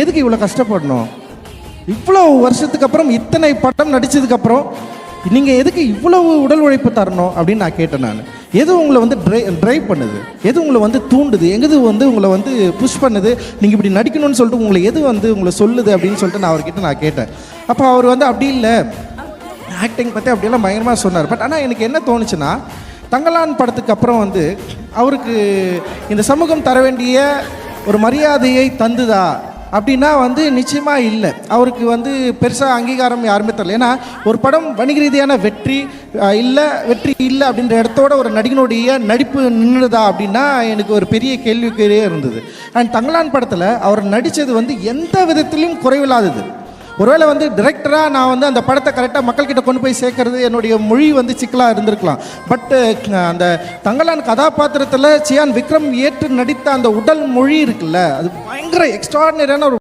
எதுக்கு இவ்வளோ கஷ்டப்படணும்? இவ்வளோ வருஷத்துக்கு அப்புறம், இத்தனை படம் நடித்ததுக்கப்புறம் நீங்கள் எதுக்கு இவ்வளவு உடல் உழைப்பு தரணும் அப்படின்னு நான் கேட்டேன். நான் எது உங்களை வந்து ட்ரைவ் பண்ணுது, எது உங்களை வந்து தூண்டுது, எது வந்து உங்களை வந்து புஷ் பண்ணுது, நீங்கள் இப்படி நடிக்கணும்னு சொல்லிட்டு உங்களை எது வந்து உங்களை சொல்லுது அப்படின்னு சொல்லிட்டு நான் அவர்கிட்ட நான் கேட்டேன். அப்போ அவர் வந்து அப்படி இல்லை, ஆக்டிங் பற்றி அப்படியெல்லாம் பயங்கரமாக சொன்னார். பட் ஆனால் எனக்கு என்ன தோணுச்சுன்னா, தங்கலான் படத்துக்கு அப்புறம் வந்து அவருக்கு இந்த சமூகம் தர வேண்டிய ஒரு மரியாதையை தந்துதா அப்படின்னா வந்து நிச்சயமாக இல்லை. அவருக்கு வந்து பெருசாக அங்கீகாரம் யாருமே தரல. ஏன்னா ஒரு படம் வணிக ரீதியான வெற்றி இல்லை அப்படின்ற இடத்தோட ஒரு நடிகனுடைய நடிப்பு நின்றுதா அப்படின்னா எனக்கு ஒரு பெரிய கேள்விக்குறியே இருந்தது. அண்ட் தங்கலான் படத்தில் அவர் நடித்தது வந்து எந்த விதத்திலையும் குறைவில்லாதது. ஒருவேளை வந்து டிரெக்டராக நான் வந்து அந்த படத்தை கரெக்டாக மக்கள்கிட்ட கொண்டு போய் சேர்க்கறது என்னுடைய மொழி வந்து சிக்கலாக இருந்திருக்கலாம். பட் அந்த தங்கலான் கதாபாத்திரத்தில் சியான் விக்ரம் ஏற்று நடித்த அந்த உடல் மொழி இருக்குல்ல, அது பயங்கர எக்ஸ்ட்ராடினரியான ஒரு